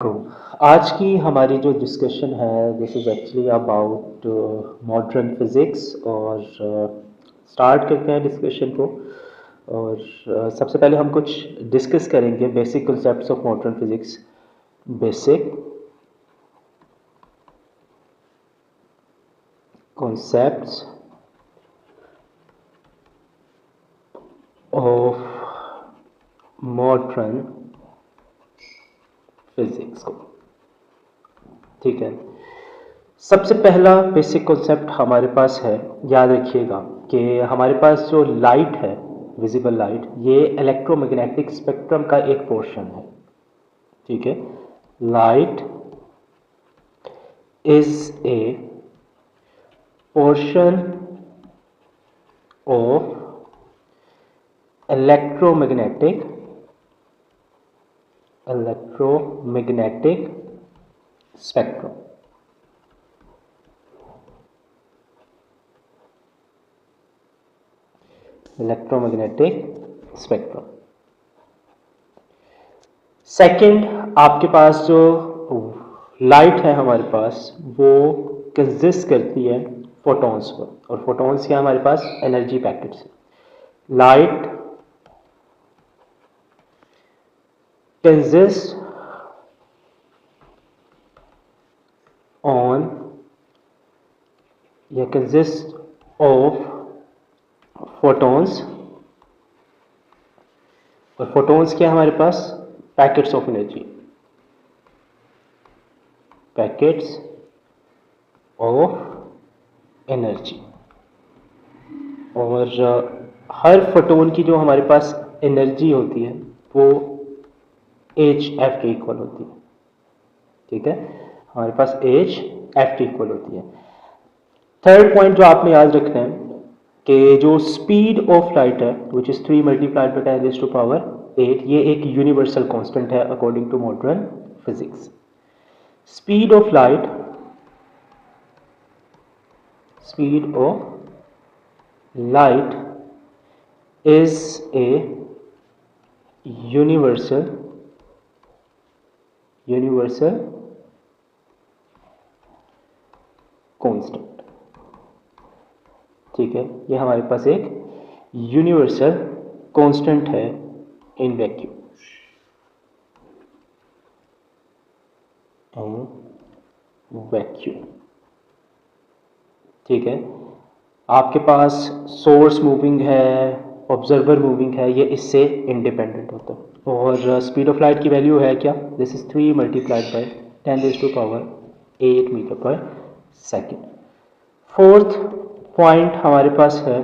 को आज की हमारी जो डिस्कशन है this is actually about modern physics और स्टार्ट करते हैं डिस्कशन को। और सबसे पहले हम कुछ डिस्कस करेंगे basic concepts of modern physics. Basic concepts of modern physics को, ठीक है। सबसे पहला बेसिक कॉन्सेप्ट हमारे पास है, याद रखिएगा कि हमारे पास जो लाइट है, विजिबल लाइट, ये इलेक्ट्रोमैग्नेटिक स्पेक्ट्रम का एक पोर्शन है, ठीक है। Light is a portion of electromagnetic spectrum. Electromagnetic spectrum. Second, आपके पास जो लाइट है हमारे पास वो कंसिस्ट करती है फोटॉन्स पर, और फोटॉन्स क्या हमारे पास energy packets. Light consist on या कंसिस्ट ऑफ फोटॉन्स, और फोटॉन्स क्या हमारे पास packets of energy, packets of energy. और हर फोटोन की जो हमारे पास एनर्जी होती है वो एच एफ के इक्वल होती है, ठीक है। हमारे पास एच एफ के इक्वल होती है। थर्ड पॉइंट जो आपने याद रखना है कि जो स्पीड ऑफ लाइट है which is 3 multiplied by 10 raise to power 8, ये एक यूनिवर्सल कांस्टेंट है according to modern physics. Speed of light, speed of light is a universal constant, ठीक है। ये हमारे पास एक यूनिवर्सल कांस्टेंट है इन वैक्यूम, ठीक है। आपके पास सोर्स मूविंग है, ऑब्जर्वर मूविंग है, ये इससे इंडिपेंडेंट होता है। और स्पीड ऑफ लाइट की वैल्यू है क्या, this is 3 multiplied by 10 raise to power 8 metre पर सेकेंड। फोर्थ पॉइंट हमारे पास है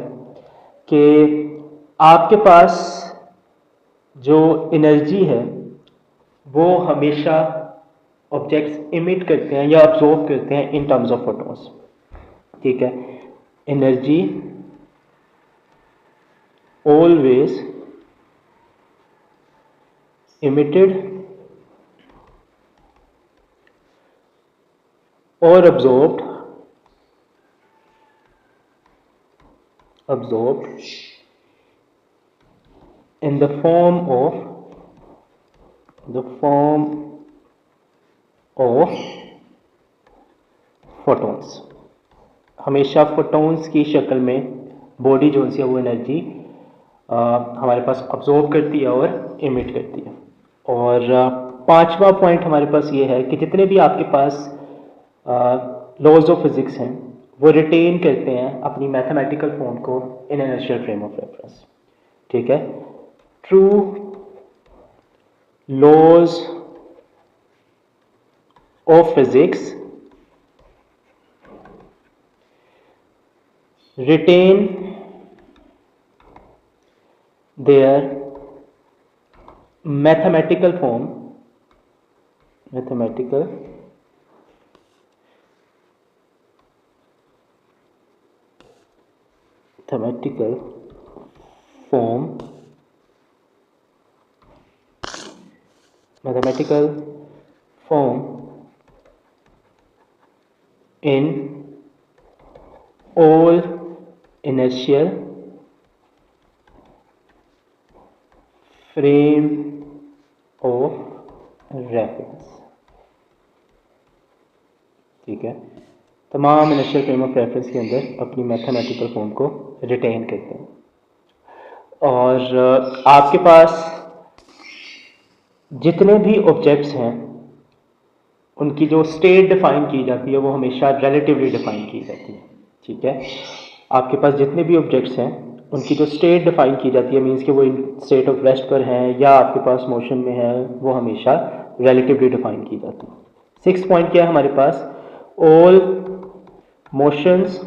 कि आपके पास जो एनर्जी है वो हमेशा ऑब्जेक्ट्स इमिट करते हैं या अब्जॉर्ब करते हैं इन टर्म्स ऑफ फोटॉन्स, ठीक है। Energy always emitted or absorbed in the form of photons। हमेशा फोटॉन्स की शक्ल में बॉडी जो सी है वो एनर्जी हमारे पास अब्जॉर्ब करती है और इमिट करती है। और पांचवा पॉइंट हमारे पास ये है कि जितने भी आपके पास लॉज ऑफ फिजिक्स हैं वो रिटेन करते हैं अपनी मैथमेटिकल फॉर्म को in inertial frame of reference, ठीक है। True laws of physics retain their mathematical form in all inertial frame of reference, ठीक है, तमाम इनिशियल फ्रेम ऑफ रेफरेंस के अंदर अपनी मैथमेटिकल फॉर्म को रिटेन करते हैं। और आपके पास जितने भी ऑब्जेक्ट्स हैं उनकी जो स्टेट डिफाइन की जाती है वो हमेशा रिलेटिवली डिफाइन की जाती है। ठीक है, आपके पास जितने भी ऑब्जेक्ट्स हैं उनकी जो स्टेट डिफाइन की जाती है, मीन्स कि वो स्टेट ऑफ रेस्ट पर हैं या आपके पास मोशन में है, वो हमेशा रिलेटिवली डिफाइन की जाती है। 6 पॉइंट क्या है हमारे पास, all motions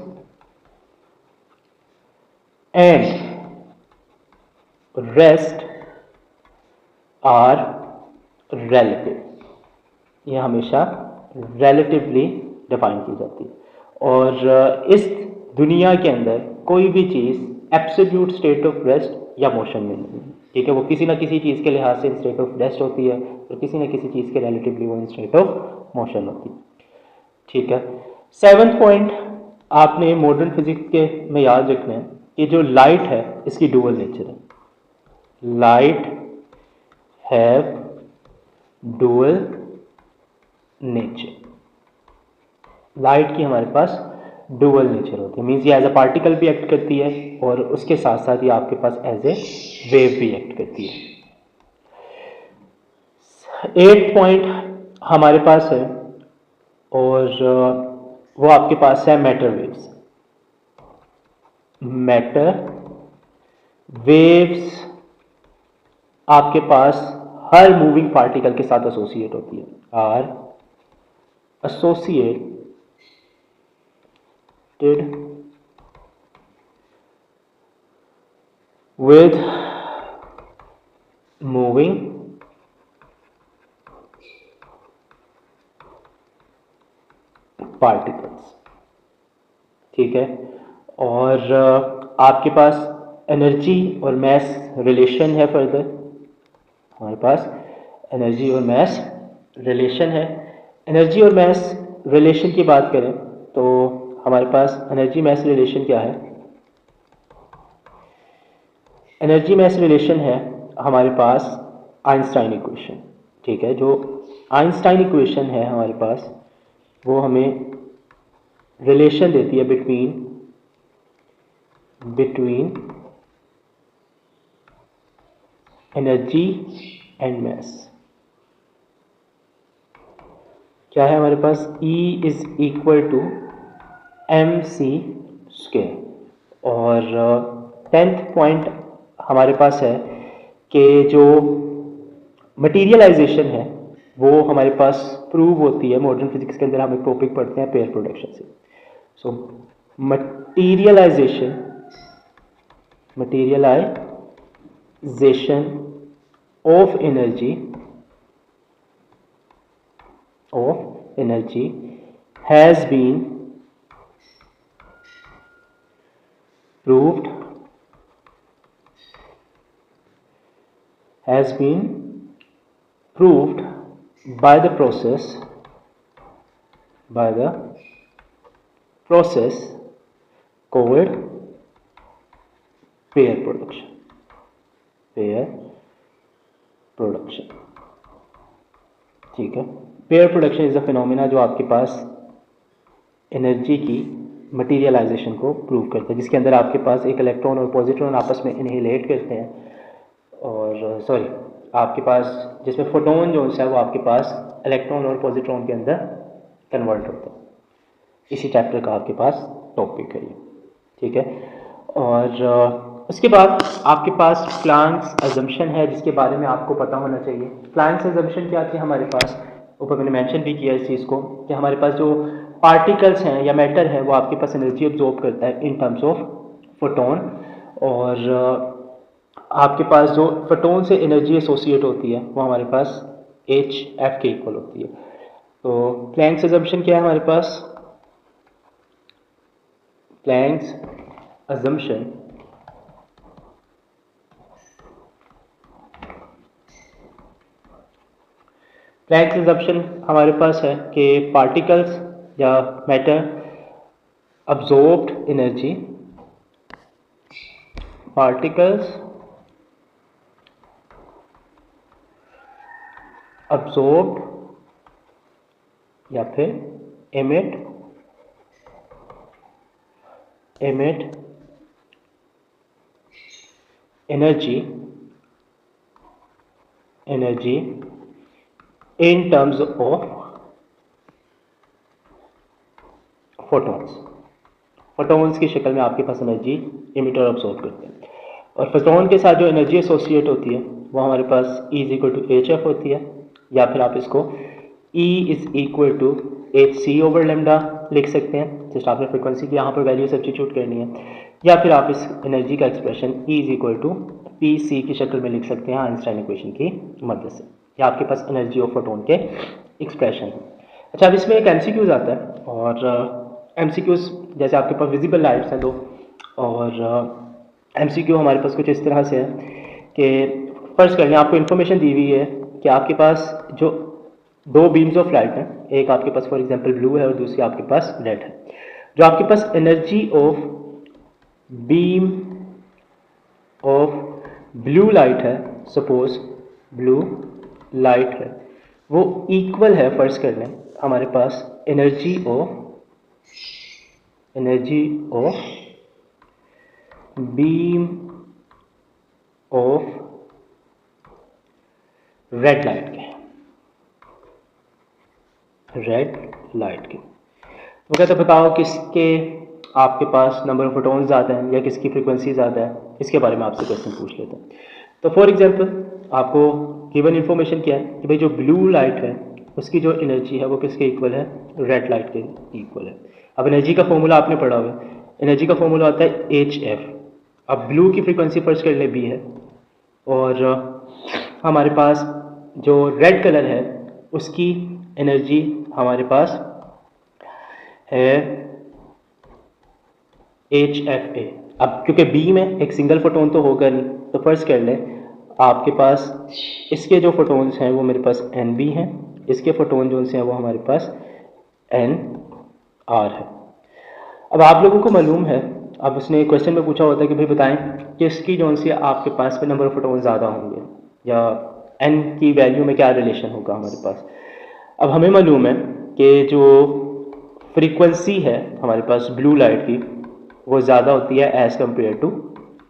and rest are relative, ये हमेशा रिलेटिवली डिफाइन की जाती है। और इस दुनिया के अंदर कोई भी चीज़ एब्सोल्यूट स्टेट ऑफ रेस्ट या मोशन में नहीं है। ठीक है, वो किसी ना किसी चीज़ के लिहाज से इन स्टेट ऑफ रेस्ट होती है और किसी ना किसी चीज़ के रिलेटिवली वो इन स्टेट ऑफ मोशन होती है। ठीक है, 7th पॉइंट आपने मॉडर्न फिजिक्स के में याद रखना है कि जो लाइट है इसकी डुअल नेचर है। Light have dual nature, light की हमारे पास डुअल नेचर होती है, मीन्स ये एज अ पार्टिकल भी एक्ट करती है और उसके साथ साथ ये आपके पास एज ए वेव भी एक्ट करती है। 8th पॉइंट हमारे पास है और वो आपके पास है मैटर वेव्स। मैटर वेव्स आपके पास हर मूविंग पार्टिकल के साथ एसोसिएट होती है, are associated with moving particles। ठीक है, और आपके पास एनर्जी और मैस रिलेशन है। फर्दर हमारे पास एनर्जी और मैस रिलेशन है। एनर्जी और मैस रिलेशन की बात करें तो हमारे पास एनर्जी मैस रिलेशन क्या है, एनर्जी मैस रिलेशन है हमारे पास आइंस्टाइन इक्वेशन। ठीक है, जो आइंस्टाइन इक्वेशन है हमारे पास वो हमें रिलेशन देती है बिटवीन एनर्जी एंड मैस। क्या है हमारे पास, E is equal to mc square. और 10th पॉइंट हमारे पास है कि जो मटीरियलाइजेशन है वो हमारे पास प्रूव होती है। मॉडर्न फिजिक्स के अंदर हम एक टॉपिक पढ़ते हैं पेयर प्रोडक्शन से। So materialization of energy has been proved by the process called pair production। ठीक है, pair production is a phenomena जो आपके पास एनर्जी की मटीरियलाइजेशन को प्रूव करता है, जिसके अंदर आपके पास एक इलेक्ट्रॉन और पॉजिट्रॉन आपस में इनहेलेट करते हैं और आपके पास जिसमें फोटोन जो है वो आपके पास इलेक्ट्रॉन और पॉजिट्रॉन के अंदर कन्वर्ट होता है। इसी चैप्टर का आपके पास टॉपिक है ये। ठीक है, और उसके बाद आपके पास प्लैंक्स अजम्पशन है जिसके बारे में आपको पता होना चाहिए। प्लैंक्स अजम्पशन क्या थी हमारे पास, ऊपर मैंने मेंशन भी किया इस चीज़ को कि हमारे पास जो पार्टिकल्स हैं या मैटर है वो आपके पास एनर्जी अब्जॉर्ब करता है इन टर्म्स ऑफ फोटोन, और आपके पास जो फोटोन से एनर्जी एसोसिएट होती है वो हमारे पास HF के इक्वल होती है। तो प्लैंक्स अजम्पशन क्या है हमारे पास, प्लैंक्स अजम्पशन हमारे पास है कि पार्टिकल्स या matter absorbed energy, particles absorbed या फिर emit energy in terms of photons की शक्ल में आपके पास एनर्जी इमिट और अब्सॉर्ब करते हैं। और फोटॉन के साथ जो एनर्जी एसोसिएट होती है वो हमारे पास E is equal to H F होती है, या फिर आप इसको E is equal to H C over lambda लिख सकते हैं। जस्ट आपने फ्रिक्वेंसी की यहाँ पर वैल्यू सब्स्टिट्यूट करनी है, या फिर आप इस एनर्जी का expression E is equal to P C की शक्ल में लिख सकते हैं आइंस्टाइन इक्वेशन की मदद से। या आपके पास एनर्जी ऑफ फोटोन के एक्सप्रेशन है। अच्छा, अब इसमें एक एमसीक्यूज आता है, और एमसीक्यूज जैसे आपके पास विजिबल लाइट्स हैं दो, और एमसीक्यू हमारे पास कुछ इस तरह से है कि फर्स्ट कर लें आपको इन्फॉर्मेशन दी हुई है कि आपके पास जो दो बीम्स ऑफ लाइट हैं, एक आपके पास फॉर एग्जांपल ब्लू है और दूसरी आपके पास रेड है। जो आपके पास energy of beam of blue light है, सपोज ब्लू लाइट है, वो इक्वल है, फर्स्ट कर लें हमारे पास energy of beam of red light के, वो कहते बताओ किसके आपके पास नंबर ऑफ फोटॉन्स ज़्यादा है या किसकी फ्रीक्वेंसी ज़्यादा है, इसके बारे में आपसे क्वेश्चन पूछ लेते हैं। तो फॉर एग्जांपल आपको गिवन इन्फॉर्मेशन क्या है कि भाई जो ब्लू लाइट है उसकी जो एनर्जी है वो किसके इक्वल है, रेड लाइट के इक्वल है। अब एनर्जी का फॉर्मूला आपने पढ़ा हुआ है, एनर्जी का फॉर्मूला होता है एच एफ। अब ब्लू की फ्रीक्वेंसी फर्स्ट कर ले बी है, और हमारे पास जो रेड कलर है उसकी एनर्जी हमारे पास है एच एफ ए। अब क्योंकि बी में एक सिंगल फोटोन तो होगा नहीं, तो फर्स्ट कर लें आपके पास इसके जो फोटोन्स हैं वो मेरे पास एन बी हैं, इसके फोटोन जो हैं वो हमारे पास एन आर है। अब आप लोगों को मालूम है, अब उसने क्वेश्चन में पूछा होता है कि भाई बताएं कि इसकी जो सी आपके पास पे नंबर ऑफ फोटोन ज़्यादा होंगे या एन की वैल्यू में क्या रिलेशन होगा हमारे पास। अब हमें मालूम है कि जो फ्रीक्वेंसी है हमारे पास ब्लू लाइट की वो ज़्यादा होती है as compare to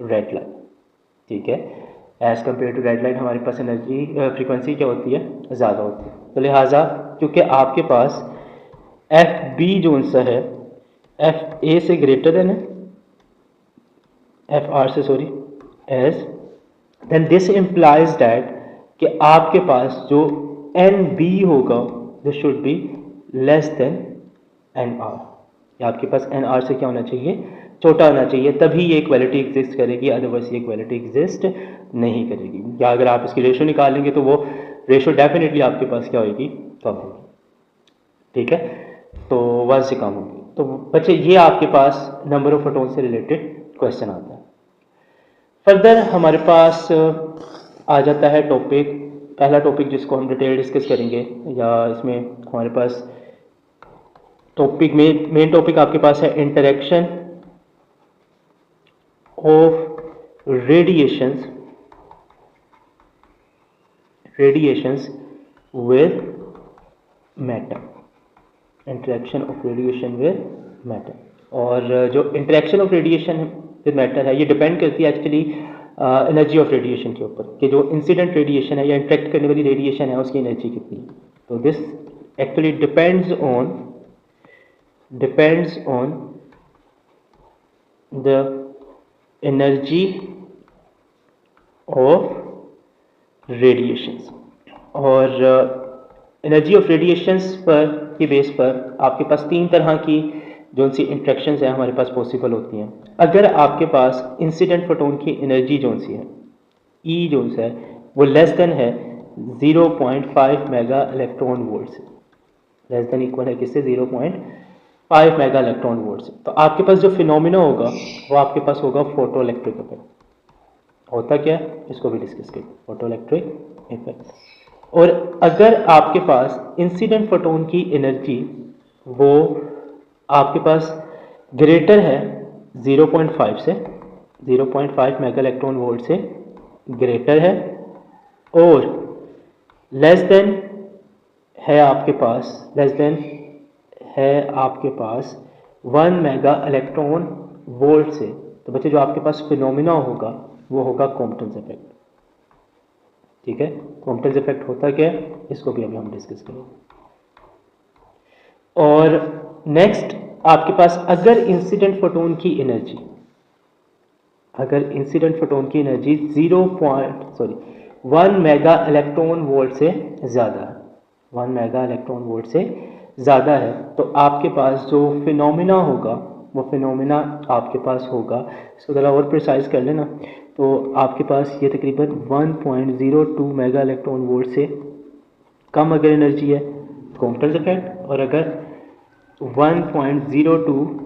red light, ठीक है। As compare to red light हमारे पास एनर्जी फ्रीक्वेंसी क्या होती है, ज़्यादा होती है। तो लिहाजा क्योंकि आपके पास एफ बी जो सा है एफ ए से ग्रेटर देन है, एफ आर से sorry as, then this implies that कि आपके पास जो एन बी होगा this should be less than N R, या आपके पास एन आर से क्या होना चाहिए, छोटा होना चाहिए, तभी ये इक्वालिटी एग्जिस्ट करेगी, अदरवाइज ये इक्वालिटी एग्जिस्ट नहीं करेगी। या अगर आप इसकी रेशो निकालेंगे तो वो रेशो डेफिनेटली आपके पास क्या होगी, कम होगी, ठीक है। तो 1 से कम होगी। तो बच्चे ये आपके पास नंबर ऑफ फोटोन से रिलेटेड क्वेश्चन आता है। फर्दर हमारे पास आ जाता है टॉपिक, पहला टॉपिक जिसको हम डिटेल डिस्कस करेंगे, या इसमें हमारे पास टॉपिक में मेन टॉपिक आपके पास है interaction of radiations with matter, interaction of radiation with matter. और जो interaction of radiation with matter है ये डिपेंड करती है एक्चुअली एनर्जी ऑफ रेडिएशन के ऊपर, कि जो इंसिडेंट रेडिएशन है या इंटरेक्ट करने वाली रेडिएशन है उसकी एनर्जी कितनी है। तो this actually depends on the energy of radiations. और एनर्जी ऑफ रेडिएशंस पर की बेस पर आपके पास 3 तरह की जो सी इंटरेक्शंस हैं हमारे पास पॉसिबल होती हैं। अगर आपके पास इंसिडेंट फोटोन की एनर्जी जो सी है ई जो है वो लेस देन है 0.5 मेगा इलेक्ट्रॉन वोल्ट से, लेस देन इक्वल है किससे, 0.5 मेगा इलेक्ट्रॉन वोल्ट से, तो आपके पास जो फिनोमिना होगा वो आपके पास होगा फोटो इलेक्ट्रिक इफेक्ट। होता क्या है इसको भी डिस्कस करें, फोटो इलेक्ट्रिक इफेक्ट। और अगर आपके पास इंसिडेंट फोटोन की एनर्जी वो आपके पास ग्रेटर है 0.5 से, 0.5 मेगा इलेक्ट्रॉन वोल्ट से ग्रेटर है, और लेस देन है आपके पास, लेस देन है आपके पास 1 मेगा इलेक्ट्रॉन वोल्ट से, तो बच्चे जो आपके पास फिनोमिना होगा वो होगा कॉम्पटन्स इफेक्ट। ठीक है, कॉम्पटन्स इफेक्ट होता क्या है इसको भी अभी हम डिस्कस करेंगे। और नेक्स्ट आपके पास अगर इंसिडेंट फोटोन की एनर्जी, अगर इंसिडेंट फोटोन की एनर्जी 1 मेगा इलेक्ट्रॉन वोल्ट से ज़्यादा है, 1 मेगा इलेक्ट्रॉन वोल्ट से ज़्यादा है, तो आपके पास जो फिनोमिना होगा वो फिनोमिना आपके पास होगा, इसको ज़रा और प्रिसाइज कर लेना, तो आपके पास ये तकरीबन 1.02 मेगा इलेक्ट्रॉन वोल्ट से कम अगर एनर्जी है कॉम्पटन्स इफेक्ट, और अगर 1.02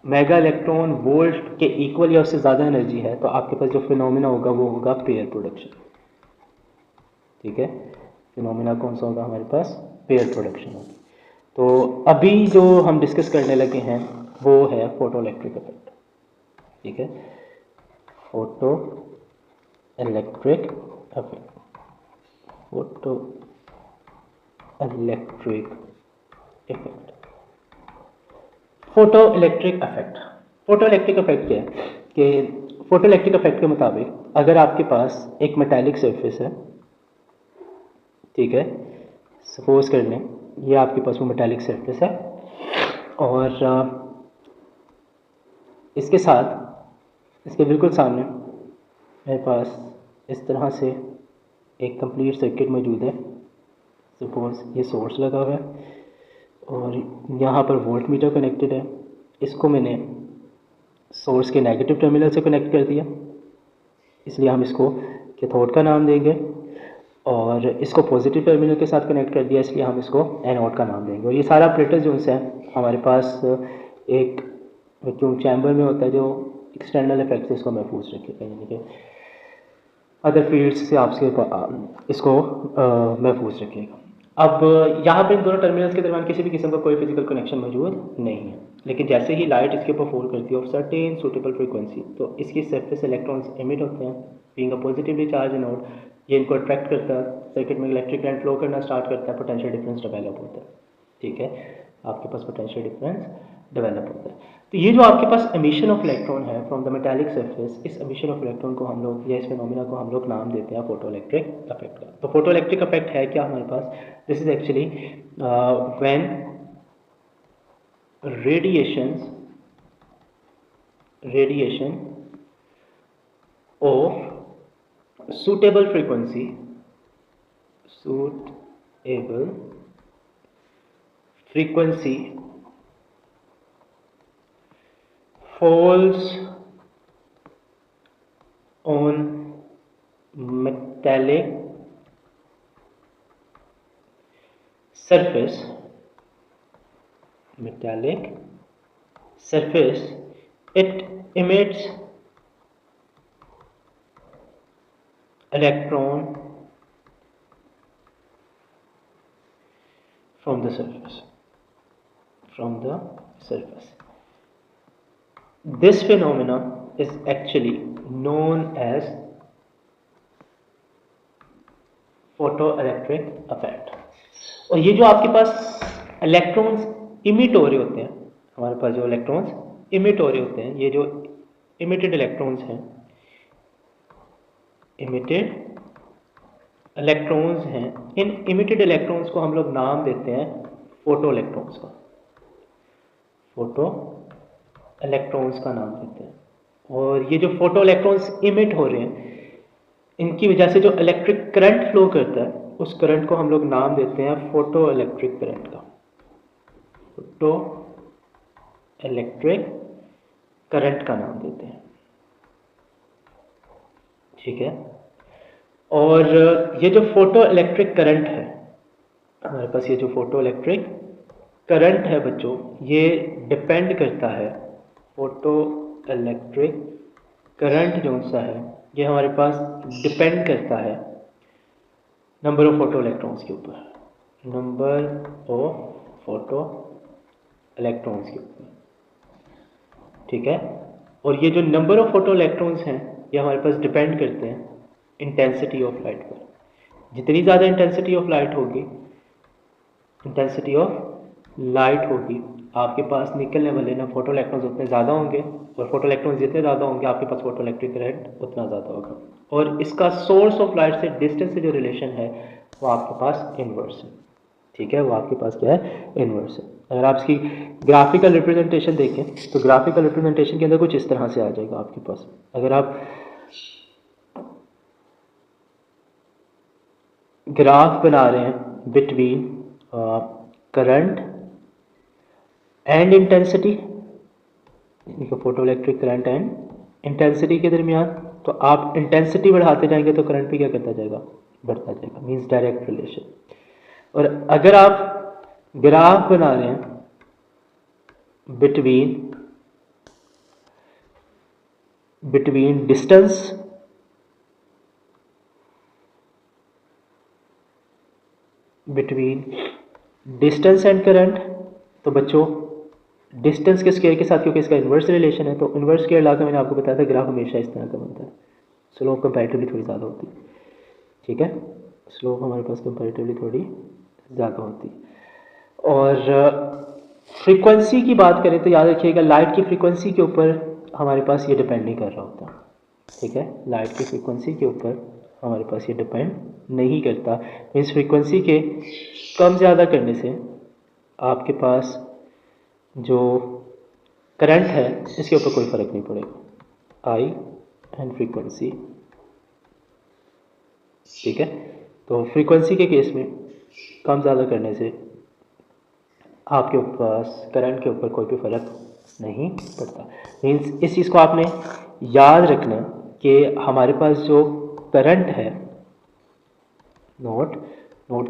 मेगा इलेक्ट्रॉन वोल्ट के इक्वल या उससे ज़्यादा एनर्जी है तो आपके पास जो फिनोमिना होगा वो होगा पेयर प्रोडक्शन। ठीक है, फिनोमिना कौन सा होगा हमारे पास, पेयर प्रोडक्शन होगी। तो अभी जो हम डिस्कस करने लगे हैं वो है फोटो इलेक्ट्रिक इफेक्ट। ठीक है, photo electric effect, photo electric effect, photo electric effect. Photo electric effect क्या है कि फोटो इलेक्ट्रिक इफेक्ट के मुताबिक अगर आपके पास एक मेटालिक सरफेस है, ठीक है, सपोज कर लें ये आपके पास वो मेटालिक सरफेस है, और इसके साथ इसके बिल्कुल सामने मेरे पास इस तरह से एक कंप्लीट सर्किट मौजूद है। सपोज ये सोर्स लगा हुआ है और यहाँ पर वोल्ट मीटर कनेक्टेड है, इसको मैंने सोर्स के नेगेटिव टर्मिनल से कनेक्ट कर दिया, इसलिए हम इसको कैथोड का नाम देंगे, और इसको पॉजिटिव टर्मिनल के साथ कनेक्ट कर दिया इसलिए हम इसको एनोड का नाम देंगे। और ये सारा ऑपरेटर जो है हमारे पास एक वैक्यूम चैम्बर में होता है जो एक्सटर्नल इफेक्ट से इसको महफूज रखेगा, यानी कि अदर फील्ड्स से आपसे इसको महफूज रखेगा। अब यहाँ पर इन दोनों टर्मिनल्स के दरमियान किसी भी किस्म का कोई फिजिकल कनेक्शन मौजूद नहीं है, लेकिन जैसे ही लाइट इसके ऊपर फॉल करती है ऑफ सर्टेन सूटेबल फ्रीक्वेंसी तो इसकी सरफेस इलेक्ट्रॉन्स एमिट होते हैं, being a positively charge anode, ये इनको अट्रैक्ट करता है, सर्किट में इलेक्ट्रिक करंट फ्लो करना स्टार्ट करता है, पोटेंशियल डिफरेंस डेवलप होता है। ठीक है, आपके पास पोटेंशियल डिफरेंस डेवलप होता है। तो ये जो आपके पास एमिशन ऑफ इलेक्ट्रॉन है फ्रॉम द मेटालिक सरफेस, इस एमिशन ऑफ इलेक्ट्रॉन को हम लोग या इस फिनोमिना को हम लोग नाम देते हैं फोटो इलेक्ट्रिक इफेक्ट का। तो फोटो इलेक्ट्रिक इफेक्ट है क्या हमारे पास, this is actually when radiation of suitable frequency falls on metallic surface, it emits electron from the surface. This phenomena is actually known as photoelectric effect। और ये जो आपके पास इलेक्ट्रॉन्स इमिट हो रहे होते हैं, हमारे पास जो इलेक्ट्रॉन्स इमिट हो रहे होते हैं, ये जो इमिटेड इलेक्ट्रॉन्स हैं, इन इमिटेड इलेक्ट्रॉन्स को हम लोग नाम देते हैं फोटो इलेक्ट्रॉन्स का, फोटो इलेक्ट्रॉन्स का नाम देते हैं। और ये जो फोटो इलेक्ट्रॉन्स इमिट हो रहे हैं इनकी वजह से जो इलेक्ट्रिक करंट फ्लो करता है उस करंट को हम लोग नाम देते हैं फोटो इलेक्ट्रिक करंट का, फोटो इलेक्ट्रिक करंट का नाम देते हैं। ठीक है, और ये जो फोटो इलेक्ट्रिक करंट है हमारे पास, ये जो फोटो इलेक्ट्रिक करंट है बच्चों, ये डिपेंड करता है, फोटो इलेक्ट्रिक करंट जो सा है ये हमारे पास डिपेंड करता है नंबर ऑफ फोटो इलेक्ट्रॉन्स के ऊपर, नंबर ऑफ फोटो इलेक्ट्रॉन्स के ऊपर। ठीक है, और ये जो नंबर ऑफ फोटो इलेक्ट्रॉन्स हैं ये हमारे पास डिपेंड करते हैं इंटेंसिटी ऑफ लाइट पर। जितनी ज़्यादा इंटेंसिटी ऑफ लाइट होगी, इंटेंसिटी ऑफ लाइट होगी आपके पास निकलने वाले ना फोटो इलेक्ट्रॉन्स उतने ज़्यादा होंगे, और फोटो इलेक्ट्रॉन्स जितने ज़्यादा होंगे आपके पास फोटो इलेक्ट्रिक करंट उतना ज़्यादा होगा। और इसका सोर्स ऑफ लाइट से डिस्टेंस से जो रिलेशन है वो आपके पास इन्वर्स है, ठीक है, वो आपके पास क्या है, इन्वर्स है। अगर आप इसकी ग्राफिकल रिप्रेजेंटेशन देखें तो ग्राफिकल रिप्रेजेंटेशन के अंदर कुछ इस तरह से आ जाएगा आपके पास। अगर आप ग्राफ बना रहे हैं between current and intensity, photo electric current and intensity के दरमियान, तो आप इंटेंसिटी बढ़ाते जाएंगे तो करंट भी क्या करता जाएगा, बढ़ता जाएगा, मींस डायरेक्ट रिलेशन। और अगर आप ग्राफ बना रहे हैं बिटवीन डिस्टेंस एंड करंट, तो बच्चों डिस्टेंस के स्क्वायर के साथ क्योंकि इसका इन्वर्स रिलेशन है तो इन्वर्स स्क्वायर लाकर मैंने आपको बताया था ग्राफ हमेशा इस तरह का बनता है, स्लोप कंपैरेटिवली थोड़ी ज़्यादा होती है, ठीक है, स्लोप हमारे पास कंपैरेटिवली थोड़ी ज़्यादा होती है। और फ्रीक्वेंसी की बात करें तो याद रखिएगा लाइट की फ्रीक्वेंसी के ऊपर हमारे पास ये डिपेंड नहीं कर रहा होता, ठीक है, लाइट की फ्रीक्वेंसी के ऊपर हमारे पास ये डिपेंड नहीं करता। मीन्स फ्रीक्वेंसी के कम ज़्यादा करने से आपके पास जो करंट है इसके ऊपर कोई फ़र्क नहीं पड़ेगा, आई एंड फ्रीक्वेंसी, ठीक है। तो फ्रीक्वेंसी के केस में कम ज़्यादा करने से आपके पास करंट के ऊपर कोई भी फ़र्क नहीं पड़ता। मीन्स इस चीज़ को आपने याद रखना कि हमारे पास जो करंट है, नोट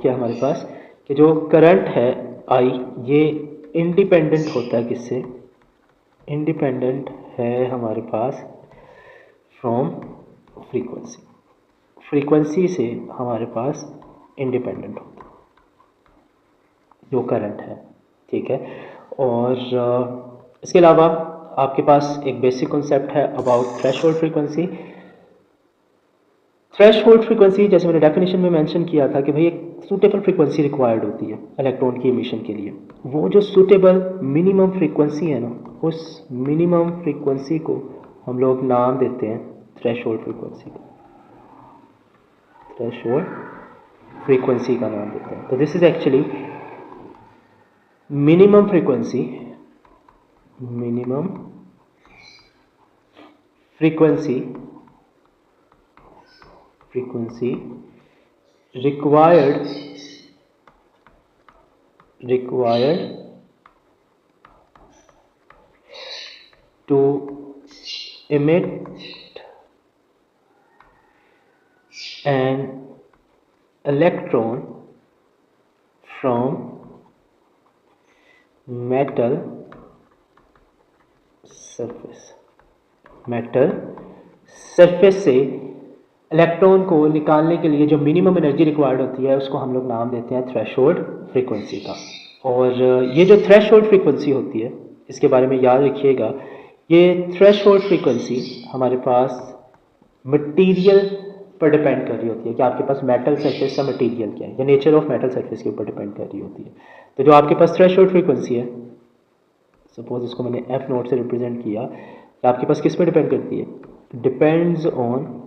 किया हमारे पास कि जो करंट है आई, ये इंडिपेंडेंट होता है किससे, इंडिपेंडेंट है हमारे पास फ्रॉम फ्रीक्वेंसी, फ्रीक्वेंसी से हमारे पास इंडिपेंडेंट होता है जो करंट है, ठीक है। और इसके अलावा आपके पास एक बेसिक कॉन्सेप्ट है about threshold frequency. Threshold frequency जैसे मैंने डेफिनेशन में मेंशन किया था कि भाई एक सूटेबल फ्रीक्वेंसी रिक्वायर्ड होती है इलेक्ट्रॉन की एमिशन के लिए, वो जो सूटेबल मिनिमम फ्रीक्वेंसी है ना, उस मिनिमम फ्रीक्वेंसी को हम लोग नाम देते हैं थ्रेशोल्ड फ्रीक्वेंसी का, थ्रेशोल्ड फ्रीक्वेंसी का नाम देते हैं। तो this is actually minimum frequency required to emit an electron from metal surface से इलेक्ट्रॉन को निकालने के लिए जो मिनिमम एनर्जी रिक्वायर्ड होती है उसको हम लोग नाम देते हैं थ्रेशोल्ड फ्रीक्वेंसी का। और ये जो थ्रेशोल्ड फ्रीक्वेंसी होती है इसके बारे में याद रखिएगा, ये थ्रेशोल्ड फ्रीक्वेंसी हमारे पास मटेरियल पर डिपेंड कर रही होती है कि आपके पास मेटल सरफेस का मटेरियल क्या है, या नेचर ऑफ मेटल सरफेस के ऊपर डिपेंड कर रही होती है। तो जो आपके पास थ्रेशोल्ड फ्रीक्वेंसी है, सपोज इसको मैंने एफ नोट से रिप्रेजेंट किया, तो आपके पास किस पर डिपेंड करती है, depends on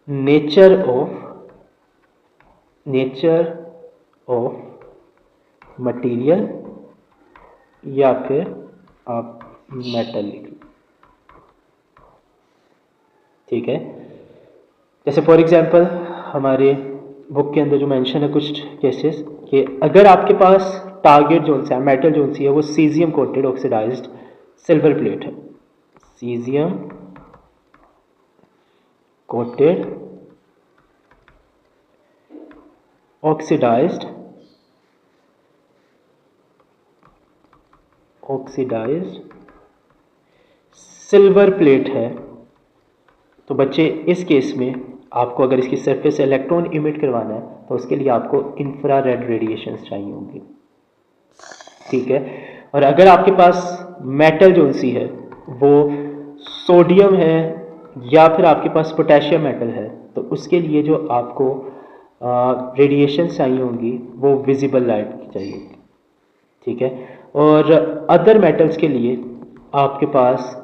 nature of material, या फिर आप मेटल लिख लो, ठीक है। जैसे फॉर एग्जांपल हमारे बुक के अंदर जो मेंशन है कुछ केसेस कि अगर आपके पास टारगेट जोन से मेटल जोन सी है वो caesium coated oxidized silver plate है, caesium coated oxidized silver plate है, तो बच्चे इस केस में आपको अगर इसकी सरफेस से इलेक्ट्रॉन इमिट करवाना है तो उसके लिए आपको इंफ्रारेड रेडिएशंस चाहिए होंगी, ठीक है। और अगर आपके पास मेटल जोन सी है वो सोडियम है या फिर आपके पास पोटेशियम मेटल है, तो उसके लिए जो आपको रेडिएशंस आई होंगी वो विजिबल लाइट की चाहिए, ठीक है। और अदर मेटल्स के लिए आपके पास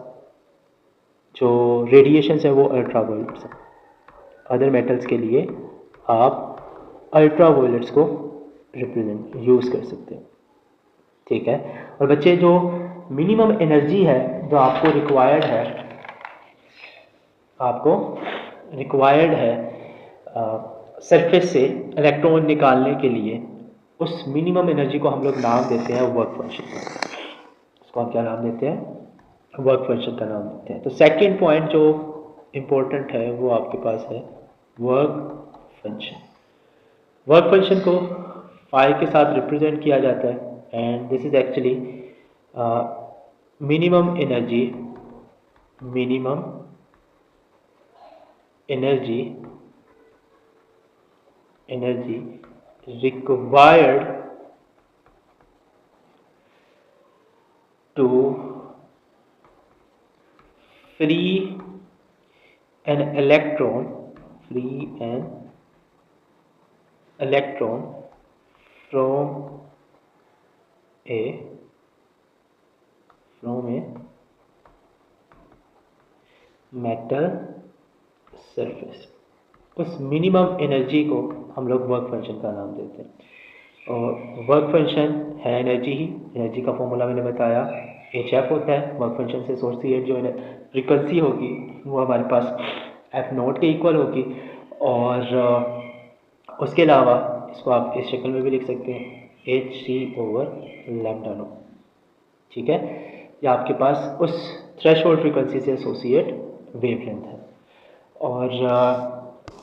जो रेडिएशंस है वो अल्ट्रावायलेट्स हैं। अदर मेटल्स के लिए आप अल्ट्रावायलेट्स को रिप्रेजेंट यूज़ कर सकते हैं, ठीक है। और बच्चे जो मिनिमम एनर्जी है जो आपको रिक्वायर्ड है सरफेस से इलेक्ट्रॉन निकालने के लिए, उस मिनिमम एनर्जी को हम लोग नाम देते हैं वर्क फंक्शन। उसको हम क्या नाम देते हैं? वर्क फंक्शन का नाम देते हैं। तो सेकंड पॉइंट जो इम्पोर्टेंट है वो आपके पास है वर्क फंक्शन। वर्क फंक्शन को फाई के साथ रिप्रेजेंट किया जाता है and this is actually minimum energy required to free an electron from a metal surface. उस मिनिमम एनर्जी को हम लोग वर्क फंक्शन का नाम देते हैं। और वर्क फंक्शन है एनर्जी का फॉर्मूला मैंने बताया HF होता है। वर्क फंक्शन से सोर्स की जो फ्रीक्वेंसी होगी वो हमारे पास F0 के इक्वल होगी। और उसके अलावा इसको आप इस शक्ल में भी लिख सकते हैं hc/λ0, ठीक है। ये आपके पास उस थ्रेशोल्ड फ्रीक्वेंसी से एसोसिएट वेवलेंथ है। और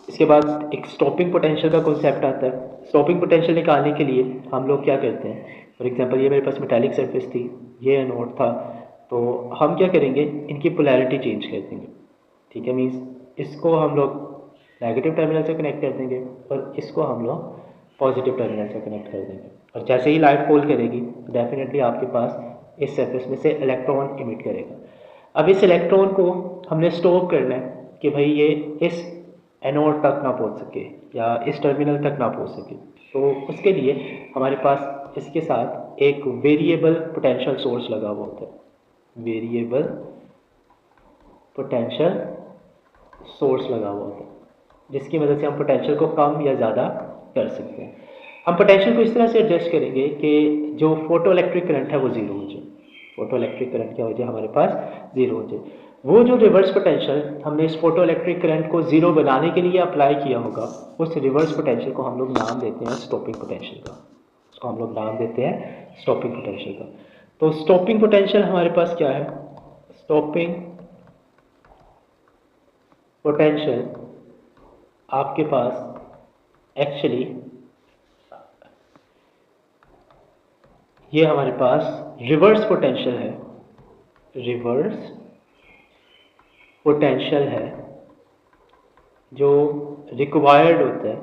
इसके बाद एक स्टॉपिंग पोटेंशियल का कॉन्सेप्ट आता है। स्टॉपिंग पोटेंशियल निकालने के लिए हम लोग क्या करते हैं, फॉर एग्जांपल ये मेरे पास मेटालिक सरफेस थी, ये एनोड था, तो हम क्या करेंगे, इनकी पोलैरिटी चेंज कर देंगे, ठीक है। मीन्स इसको हम लोग नेगेटिव टर्मिनल से कनेक्ट कर देंगे और इसको हम लोग पॉजिटिव टर्मिनल से कनेक्ट कर देंगे। और जैसे ही लाइट फॉल करेगी तो डेफिनेटली आपके पास इस सरफेस में से इलेक्ट्रॉन इमिट करेगा। अब इस इलेक्ट्रॉन को हमने स्टॉप करना है कि भाई ये इस एनोड तक ना पहुंच सके या इस टर्मिनल तक ना पहुंच सके। तो उसके लिए हमारे पास इसके साथ एक वेरिएबल पोटेंशियल सोर्स लगा हुआ होता है। वेरिएबल पोटेंशियल सोर्स लगा हुआ होता है जिसकी वजह से हम पोटेंशियल को कम या ज़्यादा कर सकते हैं। हम पोटेंशियल को इस तरह से एडजस्ट करेंगे कि जो फोटो इलेक्ट्रिक करंट है वो ज़ीरो हो जाए। फोटो इलेक्ट्रिक करंट क्या हो जाए, हमारे पास ज़ीरो हो जाए। वो जो रिवर्स पोटेंशियल हमने इस फोटो इलेक्ट्रिक करंट को ज़ीरो बनाने के लिए अप्लाई किया होगा, उस रिवर्स पोटेंशियल को हम लोग नाम देते हैं स्टॉपिंग पोटेंशियल का। उसको हम लोग नाम देते हैं स्टॉपिंग पोटेंशियल का। तो स्टॉपिंग पोटेंशियल हमारे पास क्या है, स्टॉपिंग पोटेंशियल आपके पास एक्चुअली ये हमारे पास रिवर्स पोटेंशियल है। रिवर्स पोटेंशियल है जो रिक्वायर्ड होता है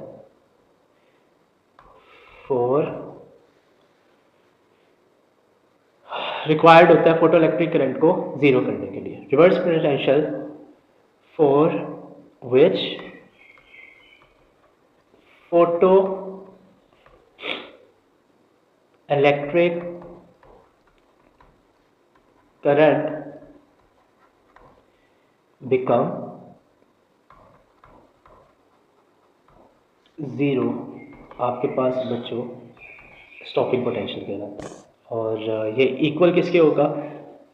फोटो इलेक्ट्रिक करंट को ज़ीरो करने के लिए। Reverse potential for which photo electric current become zero, आपके पास बच्चों स्टॉपिंग पोटेंशियल कहलाता है। और ये इक्वल किसके होगा,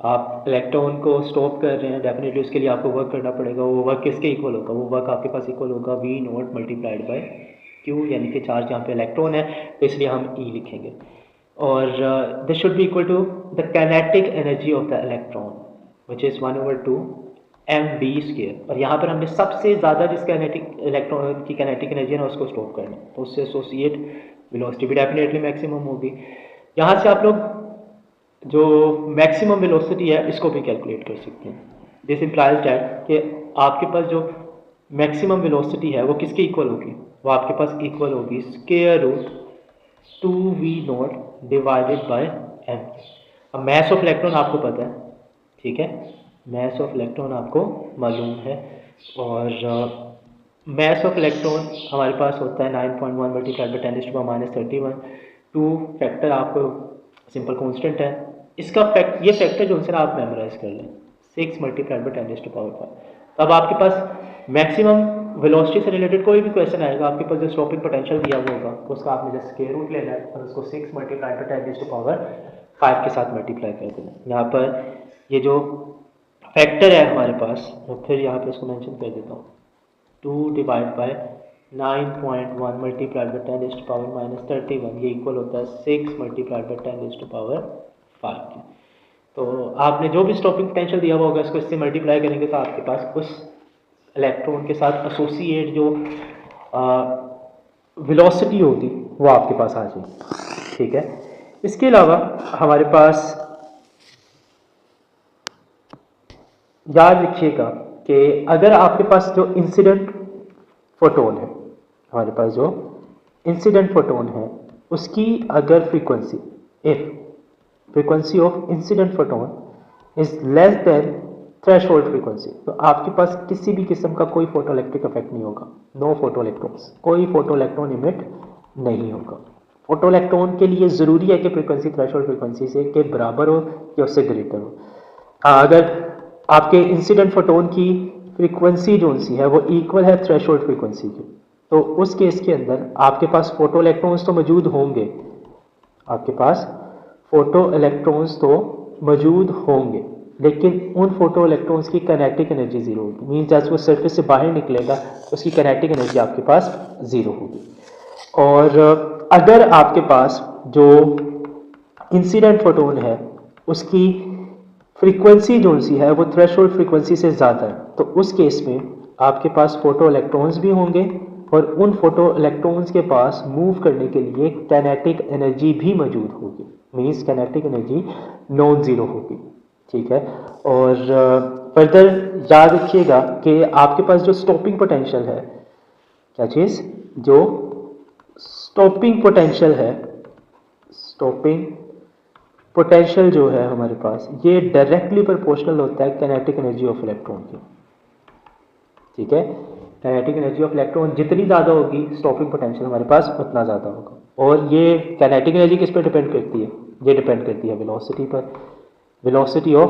आप इलेक्ट्रॉन को स्टॉप कर रहे हैं, डेफिनेटली उसके लिए आपको वर्क करना पड़ेगा। वो वर्क किसके इक्वल होगा, वो वर्क आपके पास इक्वल होगा V0 मल्टीप्लाइड बाय Q, यानी कि चार्ज यहाँ पे इलेक्ट्रॉन है तो इसलिए हम E लिखेंगे। और this should be equal to the kinetic energy of the electron which is 1/2 mv²। और यहाँ पर हमने सबसे ज़्यादा जिस इलेक्ट्रॉन की काइनेटिक एनर्जी है ना उसको स्टॉप करना है, तो उससे एसोसिएट वेलोसिटी भी डेफिनेटली मैक्सिमम होगी। यहाँ से आप लोग जो मैक्सिमम वेलोसिटी है इसको भी कैलकुलेट कर सकते हैं। दिस इम्प्लाइज दैट कि आपके पास जो मैक्सिमम वेलोसिटी है वो किसके इक्वल होगी, वो आपके पास इक्वल होगी √2v0 डिवाइडेड बाय m। अब मैस ऑफ इलेक्ट्रॉन आपको पता है, ठीक है, मैस ऑफ इलेक्ट्रॉन आपको मालूम है। और मास ऑफ इलेक्ट्रॉन हमारे पास होता है 9.1 मल्टीप्लाइड बाई 10⁻31। टू फैक्टर आपको सिंपल कांस्टेंट है, इसका ये फैक्टर जो है आप मेमोराइज कर लें, 6 मल्टीप्लाइड बाई 10⁻5। तब आपके पास मैक्सिमम वेलोसिटी से रिलेटेड कोई भी क्वेश्चन आएगा, आपके पास जो स्टॉपिंग पोटेंशियल दिया हुआ होगा उसका आपने जस्ट स्क्वायर रूट लेना है और उसको 6 मल्टीप्लाइड बाई 10⁻5 के साथ मल्टीप्लाई कर देना। यहाँ पर ये जो फैक्टर है हमारे पास, मैं फिर यहाँ पे इसको मेंशन कर देता हूँ, 2 डिवाइड बाय 9.1 मल्टीप्लाइड बाई 10⁻31, ये इक्वल होता है 6 मल्टीप्लाइड बाई 10⁻5। तो आपने जो भी स्टॉपिंग पोटेंशियल दिया हुआ होगा इसको इससे मल्टीप्लाई करेंगे तो आपके पास उस इलेक्ट्रॉन के साथ एसोसिएट जो वेलोसिटी होगी वो आपके पास आ जाएगी। ठीक है, इसके अलावा हमारे पास याद रखिएगा कि अगर आपके पास जो इंसिडेंट फोटोन है, हमारे पास जो इंसिडेंट फोटोन है उसकी अगर frequency, if frequency of incident photon is less than threshold frequency, तो आपके पास किसी भी किस्म का कोई फोटो इलेक्ट्रिक इफेक्ट नहीं होगा। नो फोटो इलेक्ट्रॉन्स, कोई फोटो इलेक्ट्रॉन इमिट नहीं होगा। फोटो इलेक्ट्रॉन के लिए ज़रूरी है कि फ्रीक्वेंसी थ्रेशोल्ड फ्रीक्वेंसी से के बराबर हो या उससे ग्रेटर हो। हाँ, अगर आपके इंसिडेंट फोटोन की फ्रीक्वेंसी जो सी है वो इक्वल है थ्रेशोल्ड फ्रीक्वेंसी की, तो उस केस के अंदर आपके पास फोटो इलेक्ट्रॉन्स तो मौजूद होंगे, आपके पास फोटो इलेक्ट्रॉन्स तो मौजूद होंगे, लेकिन उन फोटो इलेक्ट्रॉन्स की काइनेटिक एनर्जी जीरो होगी। मीन जैसे वो सरफेस से बाहर निकलेगा उसकी काइनेटिक एनर्जी आपके पास जीरो होगी। और अगर आपके पास जो इंसिडेंट फोटोन है उसकी फ्रीक्वेंसी जो सी है वो थ्रेशोल्ड फ्रीक्वेंसी से ज़्यादा है, तो उस केस में आपके पास फोटो इलेक्ट्रॉन्स भी होंगे और उन फोटो इलेक्ट्रॉन्स के पास मूव करने के लिए काइनेटिक एनर्जी भी मौजूद होगी। Means kinetic energy non zero होगी। ठीक है, और फर्दर याद रखिएगा कि आपके पास जो स्टॉपिंग पोटेंशियल है, क्या चीज़, जो स्टॉपिंग पोटेंशियल है, स्टॉपिंग पोटेंशियल जो है हमारे पास ये डायरेक्टली प्रोपोर्शनल होता है काइनेटिक एनर्जी ऑफ इलेक्ट्रॉन की। ठीक है, काइनेटिक एनर्जी ऑफ इलेक्ट्रॉन जितनी ज़्यादा होगी स्टॉपिंग पोटेंशियल हमारे पास उतना ज़्यादा होगा। और ये काइनेटिक एनर्जी किस पर डिपेंड करती है, ये डिपेंड करती है वेलोसिटी पर, वेलोसिटी ऑफ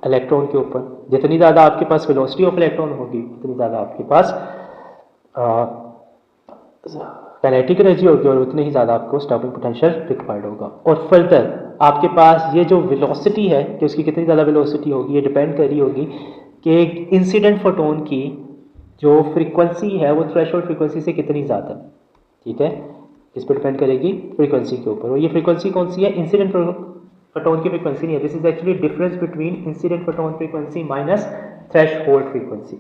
इलेक्ट्रॉन के ऊपर। जितनी ज़्यादा आपके पास वेलोसिटी ऑफ इलेक्ट्रॉन होगी उतनी ज़्यादा आपके पास काइनेटिक एनर्जी होगी और उतनी ही ज़्यादा आपको स्टॉपिंग पोटेंशियल रिक्वायर्ड होगा। और फर्दर आपके पास ये जो वेलोसिटी है कि उसकी कितनी ज़्यादा वेलोसिटी होगी ये डिपेंड कर रही होगी कि इंसिडेंट फोटोन की जो फ्रीक्वेंसी है वो थ्रेशोल्ड फ्रीक्वेंसी से कितनी ज़्यादा है। ठीक है, इस पर डिपेंड करेगी फ्रीक्वेंसी के ऊपर। और ये फ्रीक्वेंसी कौन सी है, इंसिडेंट फोटोन की फ्रीक्वेंसी नहीं है, this is actually difference between incident photon frequency minus threshold frequency.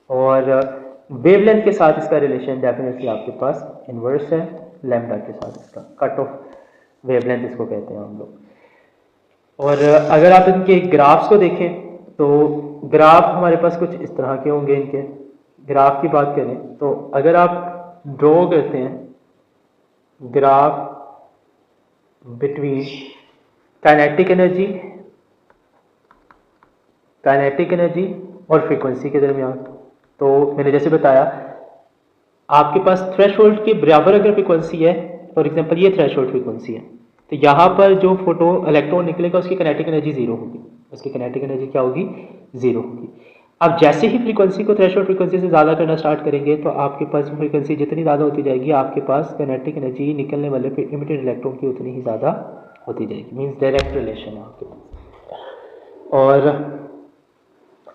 और वेवलेंथ के साथ इसका रिलेशन डेफिनेटली आपके पास इन्वर्स है लैम्डा के साथ, इसका कट ऑफ वेवलेंथ इसको कहते हैं हम लोग। और अगर आप इनके ग्राफ्स को देखें तो ग्राफ हमारे पास कुछ इस तरह के होंगे। इनके ग्राफ की बात करें तो अगर आप ड्रॉ करते हैं ग्राफ बिटवीन काइनेटिक एनर्जी और फ्रीक्वेंसी के दरमियान, तो मैंने जैसे बताया आपके पास थ्रेशोल्ड के बराबर अगर फ्रीक्वेंसी है, फॉर एग्जांपल ये थ्रेशोल्ड फ्रीक्वेंसी है, तो यहाँ पर जो फोटो इलेक्ट्रॉन निकलेगा उसकी काइनेटिक एनर्जी जीरो होगी, उसकी काइनेटिक एनर्जी क्या होगी, जीरो होगी। अब जैसे ही फ्रीक्वेंसी को थ्रेशोल्ड फ्रीक्वेंसी से ज़्यादा करना स्टार्ट करेंगे तो आपके पास फ्रीक्वेंसी जितनी ज़्यादा होती जाएगी आपके पास काइनेटिक एनर्जी निकलने वाले इमिटेड इलेक्ट्रॉन की उतनी ही ज़्यादा होती जाएगी। मीन्स डायरेक्ट रिलेशन है आपके पास। और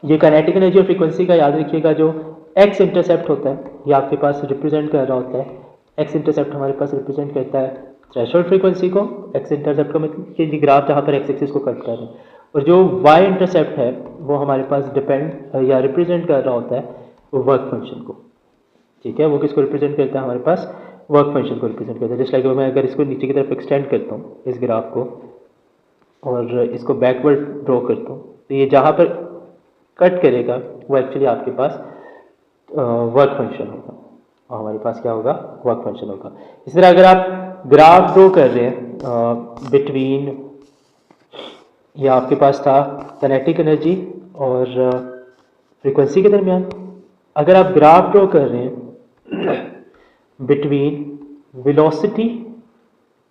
ये काइनेटिक एनर्जी और फ्रीक्वेंसी का याद रखिएगा, जो एक्स इंटरसेप्ट होता है ये आपके पास रिप्रेजेंट कर रहा होता है, एक्स इंटरसेप्ट हमारे पास रिप्रेजेंट करता है थ्रेशोल्ड फ्रीक्वेंसी को, एक्स इंटरसेप्ट का मतलब कि ग्राफ जहाँ पर एक्स एक्सिस को कट कर रहे हैं, और जो वाई इंटरसेप्ट है वो हमारे पास डिपेंड या रिप्रेजेंट कर रहा होता है वर्क फंक्शन को। ठीक है, वो किसको रिप्रेजेंट करता है, हमारे पास वर्क फंक्शन को रिप्रेजेंट करता है। जस्ट लाइक मैं अगर इसको नीचे की तरफ एक्सटेंड करता हूँ इस ग्राफ को और इसको बैकवर्ड ड्रॉ करता हूँ, तो ये जहाँ पर कट करेगा वो एक्चुअली आपके पास वर्क फंक्शन होगा, और हमारे पास क्या होगा, वर्क फंक्शन होगा। इस तरह अगर आप ग्राफ ड्रॉ कर रहे हैं बिटवीन, ये आपके पास था काइनेटिक एनर्जी और फ्रीक्वेंसी के दरमियान, अगर आप ग्राफ ड्रॉ कर रहे हैं between velocity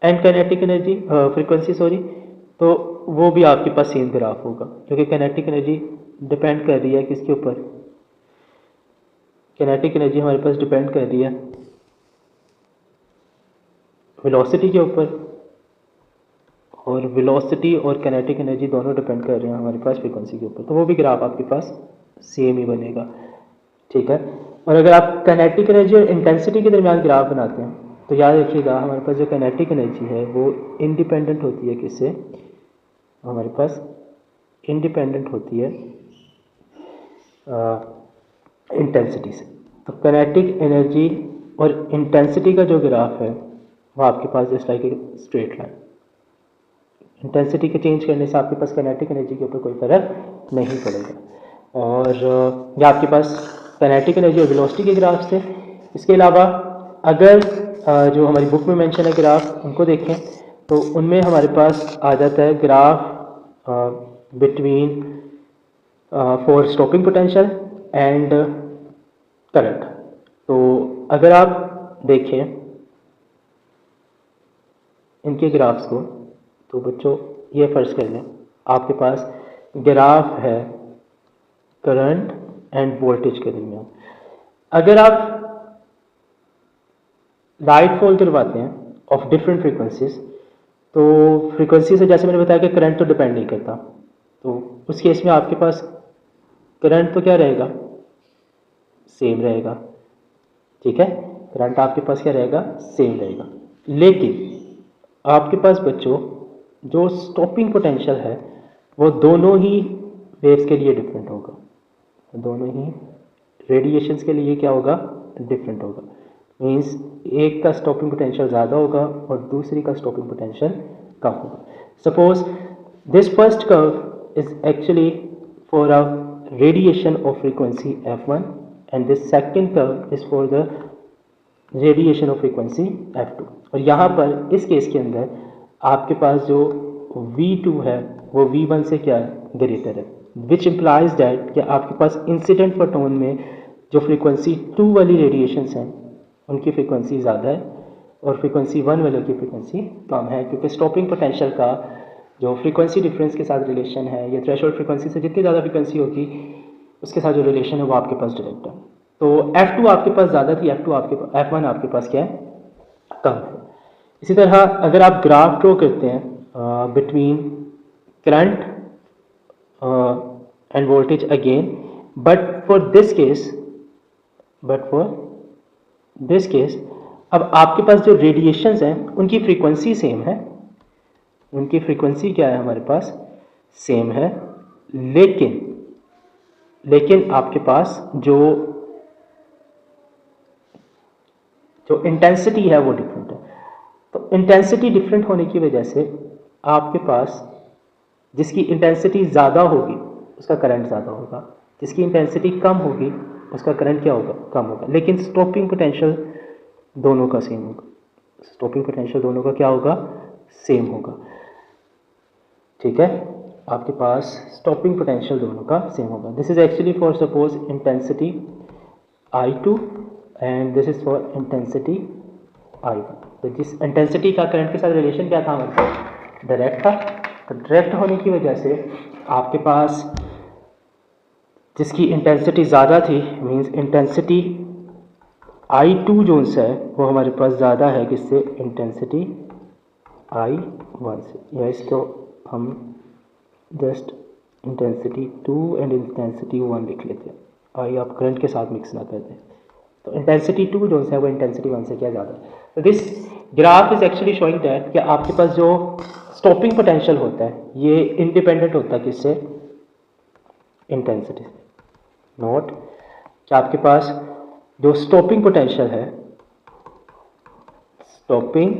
and kinetic energy frequency sorry, तो वो भी आपके पास सेम ग्राफ होगा, क्योंकि काइनेटिक एनर्जी डिपेंड कर रही है किसके ऊपर, काइनेटिक एनर्जी हमारे पास डिपेंड कर रही है वेलोसिटी के ऊपर, और वेलोसिटी और काइनेटिक एनर्जी दोनों डिपेंड कर रहे हैं हमारे पास फ्रीक्वेंसी के ऊपर, तो वो भी ग्राफ आपके पास सेम ही बनेगा, ठीक है। और अगर आप काइनेटिक एनर्जी और इंटेंसिटी के दरमियान ग्राफ बनाते हैं तो याद रखिएगा हमारे पास जो काइनेटिक एनर्जी है वो इंडिपेंडेंट होती है किससे, हमारे पास इंडिपेंडेंट होती है इंटेंसिटी से। तो काइनेटिक एनर्जी और इंटेंसिटी का जो ग्राफ है वो आपके पास just like a straight line, intensity के चेंज करने से आपके पास काइनेटिक एनर्जी के ऊपर कोई फर्क नहीं पड़ेगा। और ये आपके पास काइनेटिक एनर्जी और वेलोसिटी के ग्राफ थे। इसके अलावा अगर जो हमारी बुक में मेंशन है ग्राफ उनको देखें तो उनमें हमारे पास आ जाता है graph between for stopping potential and current. तो अगर आप देखें इनके ग्राफ्स को तो बच्चों ये फर्ज कर लें आपके पास ग्राफ है करंट एंड वोल्टेज के दरमियान। अगर आप लाइट फॉल करवाते हैं ऑफ डिफरेंट फ्रीक्वेंसीज, तो फ्रीक्वेंसी से जैसे मैंने बताया कि करंट तो डिपेंड नहीं करता, तो उस केस में आपके पास करंट तो क्या रहेगा, सेम रहेगा, ठीक है, करंट आपके पास क्या रहेगा, सेम रहेगा। लेकिन आपके पास बच्चों जो स्टॉपिंग पोटेंशियल है वो दोनों ही वेव्स के लिए डिफरेंट होगा, दोनों ही रेडिएशंस के लिए क्या होगा, डिफरेंट होगा। मीन्स एक का स्टॉपिंग पोटेंशियल ज़्यादा होगा और दूसरी का स्टॉपिंग पोटेंशियल कम होगा। Suppose this first curve is actually for a radiation of frequency f1 and this second curve is for the radiation of frequency f2। और यहाँ पर इस केस के अंदर आपके पास जो v2 है वो v1 से क्या है, ग्रेटर है, विच इम्प्लाइज दैट कि आपके पास इंसिडेंट फोटोन में जो फ्रीक्वेंसी 2 वाली रेडिएशंस हैं उनकी फ्रीक्वेंसी ज़्यादा है और फ्रीक्वेंसी 1 वालों की फ्रीक्वेंसी कम है, क्योंकि स्टॉपिंग पोटेंशियल का जो फ्रीक्वेंसी डिफरेंस के साथ रिलेशन है, ये थ्रेशोल्ड फ्रीक्वेंसी से जितनी ज़्यादा फ्रीक्वेंसी होगी उसके साथ जो रिलेशन है वो आपके पास डायरेक्ट है। तो f2 आपके पास ज़्यादा थी, f1 आपके पास क्या है, कम है। इसी तरह अगर आप ग्राफ ड्रॉ करते हैं between current end voltage again, but for this case अब आपके पास जो रेडिएशंस हैं उनकी फ्रीक्वेंसी सेम है, उनकी फ्रीक्वेंसी क्या है हमारे पास, सेम है, लेकिन आपके पास जो इंटेंसिटी है वो डिफरेंट है। तो इंटेंसिटी डिफरेंट होने की वजह से आपके पास जिसकी इंटेंसिटी ज़्यादा होगी उसका करंट ज़्यादा होगा, जिसकी इंटेंसिटी कम होगी उसका करंट क्या होगा, कम होगा, लेकिन स्टॉपिंग पोटेंशियल दोनों का सेम होगा, स्टॉपिंग पोटेंशियल दोनों का क्या होगा, सेम होगा, ठीक है, आपके पास स्टॉपिंग पोटेंशियल दोनों का सेम होगा। This is actually for suppose intensity I2 and this is for intensity I1। तो जिस इंटेंसिटी का करंट के साथ रिलेशन क्या था हमारे पास, डायरेक्ट था, तो डायरेक्ट होने की वजह से आपके पास जिसकी इंटेंसिटी ज़्यादा थी, मींस इंटेंसिटी I2 जो है वो हमारे पास ज़्यादा है किससे, इंटेंसिटी I1 से, या इसको हम जस्ट इंटेंसिटी 2 एंड इंटेंसिटी 1 लिख लेते हैं, आई आप करंट के साथ मिक्स ना कर दें। तो इंटेंसिटी 2 जो है वो इंटेंसिटी 1 से क्या ज़्यादा है। तो this graph is actually showing that कि आपके पास जो स्टॉपिंग पोटेंशियल होता है ये इंडिपेंडेंट होता है किससे, इंटेंसिटी से। नोट कि आपके पास जो स्टॉपिंग पोटेंशियल है, स्टॉपिंग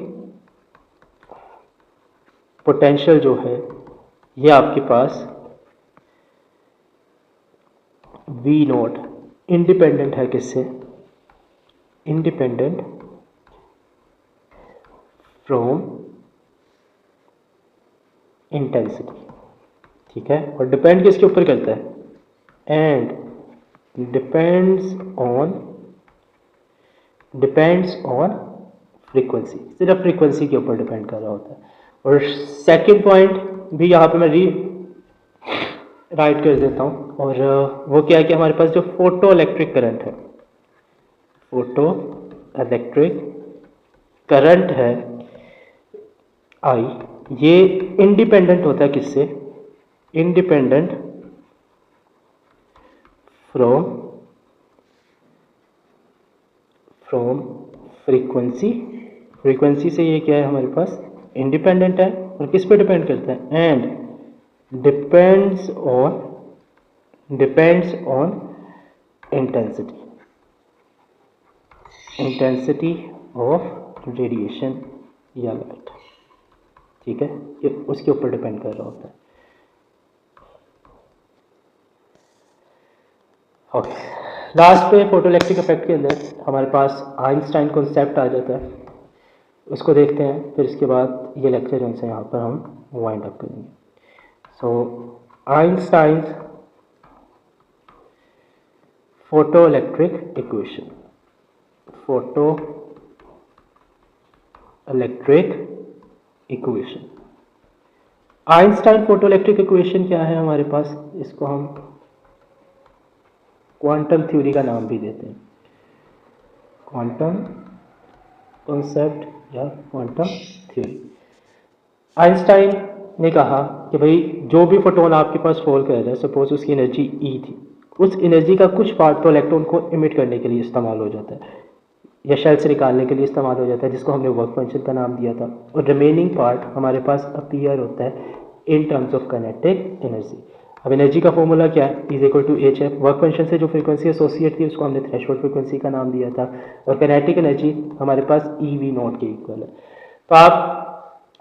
पोटेंशियल जो है ये आपके पास V नोट इंडिपेंडेंट है किससे, इंडिपेंडेंट फ्रॉम इंटेंसिटी, ठीक है, और डिपेंड किसके ऊपर करता है, एंड डिपेंड्स ऑन फ्रीक्वेंसी, सिर्फ फ्रीक्वेंसी के ऊपर डिपेंड कर रहा होता है। और सेकंड पॉइंट भी यहाँ पे मैं राइट कर देता हूँ, और वो क्या है कि हमारे पास जो फोटो इलेक्ट्रिक करंट है, फोटो इलेक्ट्रिक करंट है आई, ये इंडिपेंडेंट होता है किससे? Independent from frequency. फ्रीक्वेंसी से ये क्या है हमारे पास? इंडिपेंडेंट है। और किस पे डिपेंड करता है? And depends on intensity of radiation या लाइट। ठीक है, ये उसके ऊपर डिपेंड कर रहा होता है। ओके, लास्ट पे फोटोइलेक्ट्रिक इफेक्ट के अंदर हमारे पास आइंस्टाइन कॉन्सेप्ट आ जाता है, उसको देखते हैं, फिर इसके बाद ये लेक्चर जो है यहाँ पर हम वाइंड अप करेंगे। So Einstein photoelectric equation, Einstein photoelectric equation क्या है हमारे पास? इसको हम क्वांटम थ्योरी का नाम भी देते हैं, क्वांटम कॉन्सेप्ट या क्वांटम थ्योरी। आइंस्टाइन ने कहा कि भाई जो भी फोटोन आपके पास फॉल कर रहा है, सपोज उसकी एनर्जी ई थी, उस एनर्जी का कुछ पार्ट तो इलेक्ट्रॉन को इमिट करने के लिए इस्तेमाल हो जाता है या शेल से निकालने के लिए इस्तेमाल हो जाता है, जिसको हमने वर्क फंक्शन का नाम दिया था, और रिमेनिंग पार्ट हमारे पास अपीयर होता है in terms of kinetic energy. अब एनर्जी का फॉर्मूला क्या है? Is equal to H F. Work function से जो फ्रीक्वेंसी एसोसिएट थी उसको हमने थ्रेशोल्ड फ्रीक्वेंसी का नाम दिया था, और काइनेटिक एनर्जी हमारे पास ई वी नॉट के इक्वल है। तो आप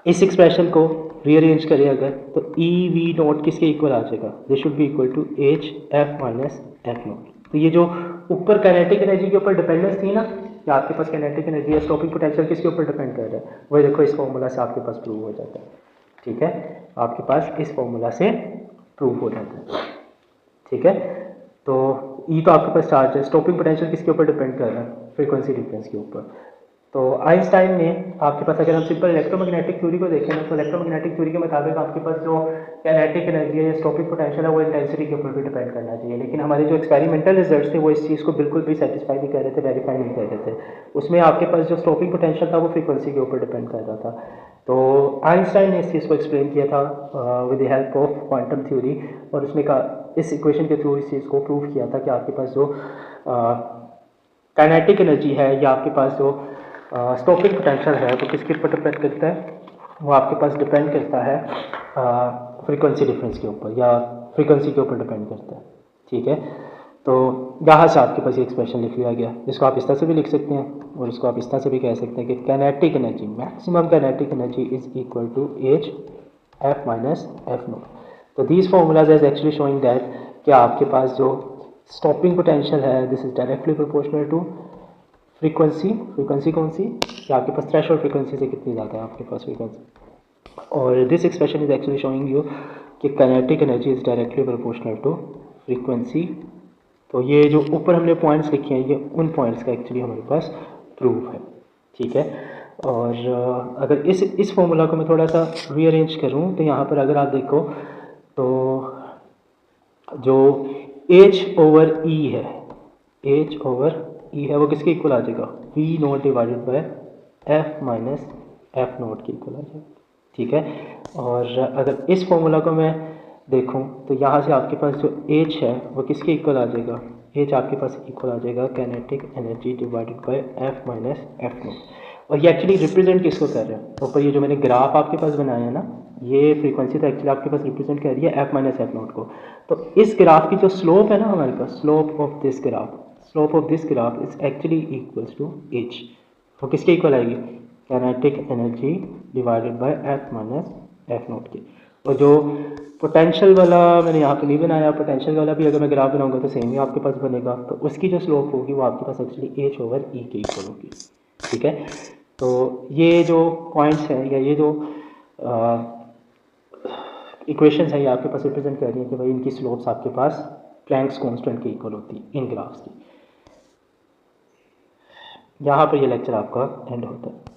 इस एक्सप्रेशन को रीअरेंज करें अगर, तो ई वी नॉट किसके इक्वल आ जाएगा? This should be equal to H F minus F naught. तो ये जो ऊपर काइनेटिक एनर्जी के ऊपर डिपेंडेंस थी ना, कि आपके पास काइनेटिक एनर्जी या स्टॉपिंग पोटेंशियल किसके ऊपर डिपेंड कर रहा है, वही देखो इस फॉर्मूला से आपके पास प्रूव हो जाता है। ठीक है, आपके पास इस फॉर्मूला से प्रूव हो जाता है। ठीक है, तो ई तो आपके पास चार्ज है, स्टॉपिंग पोटेंशियल किसके ऊपर डिपेंड कर रहा है? फ्रीक्वेंसी डिफरेंस के ऊपर। तो आइंस्टाइन ने आपके पास, अगर हम सिंपल इलेक्ट्रोमैग्नेटिक थ्योरी को देखें ना, तो इलेक्ट्रोमैग्नेटिक थ्योरी के मुताबिक आपके पास जो काइनेटिक एनर्जी है, स्टॉपिंग पोटेंशियल है, वो इंटेंसिटी के ऊपर भी डिपेंड करना चाहिए। लेकिन हमारे जो एक्सपेरिमेंटल रिजल्ट्स थे वो इस चीज़ को बिल्कुल भी सेटिस्फाई नहीं कर रहे थे, वेरीफाई नहीं कर रहे थे। उसमें आपके पास जो स्टॉपिंग पोटेंशियल था वो फ्रीक्वेंसी के ऊपर डिपेंड कर रहा था। तो आइंस्टाइन ने इस चीज़ को एक्सप्लेन किया था with the help of quantum theory, और उसमें इस इक्वेशन के थ्रू इस चीज़ को प्रूव किया था कि आपके पास जो काइनेटिक एनर्जी है या आपके पास जो स्टॉपिंग पोटेंशियल है वो किसके ऊपर डिपेंड करता है? वो आपके पास डिपेंड करता है फ्रीक्वेंसी डिफरेंस के ऊपर या फ्रीक्वेंसी के ऊपर डिपेंड करता है। ठीक है, तो यहाँ से आपके पास ये एक्सप्रेशन लिख लिया गया, जिसको आप इस तरह से भी लिख सकते हैं और इसको आप इस तरह से भी कह सकते हैं कि kinetic energy, maximum kinetic energy is equal to H F minus F naught. तो these formulas is actually showing that कि आपके पास जो स्टॉपिंग पोटेंशियल है this is directly proportional to frequency कौन सी, कि आपके पास थ्रेशोल्ड फ्रीक्वेंसी से कितनी ज़्यादा है आपके पास फ्रीक्वेंसी। और this expression is actually showing you कि kinetic energy is directly proportional to frequency. तो ये जो ऊपर हमने पॉइंट्स लिखे हैं, ये उन पॉइंट्स का एक्चुअली हमारे पास प्रूफ है। ठीक है, और अगर इस फॉर्मूला को मैं थोड़ा सा रीअरेंज करूँ तो यहाँ पर अगर आप देखो तो जो h ओवर e है, h ओवर e है, वो किसके इक्वल आ जाएगा? v not divided by f minus F naught के इक्वल आ जाएगा। ठीक है, और अगर इस फॉर्मूला को मैं देखूं तो यहाँ से आपके पास जो h है वो किसके इक्वल आ जाएगा? h आपके पास इक्वल आ जाएगा kinetic energy divided by f minus F not. और ये एक्चुअली रिप्रेजेंट किसको कर रहे हैं? ऊपर ये जो मैंने ग्राफ आपके पास बनाया है ना, ये फ्रीक्वेंसी तो एक्चुअली आपके पास रिप्रेजेंट कर रही है f माइनस एफ नॉट को। तो इस ग्राफ की जो स्लोप है ना हमारे पास, slope of this graph is actually equals to h। तो किसके इक्वल आएगी? Kinetic energy divided by f minus F naught के। और जो पोटेंशियल वाला मैंने यहाँ पे नहीं बनाया, पोटेंशियल वाला भी अगर मैं ग्राफ बनाऊंगा तो सेम ही आपके पास बनेगा। तो उसकी जो स्लोप होगी वो आपके पास एक्चुअली h ओवर e के इक्वल होगी। ठीक है, तो ये जो पॉइंट्स हैं या ये जो इक्वेशंस हैं ये आपके पास रिप्रेजेंट कर रही हैं कि भाई इनकी स्लोप्स आपके पास प्लैंक्स कांस्टेंट के इक्वल होती है इन ग्राफ्स की। यहाँ पर ये लेक्चर आपका एंड होता है।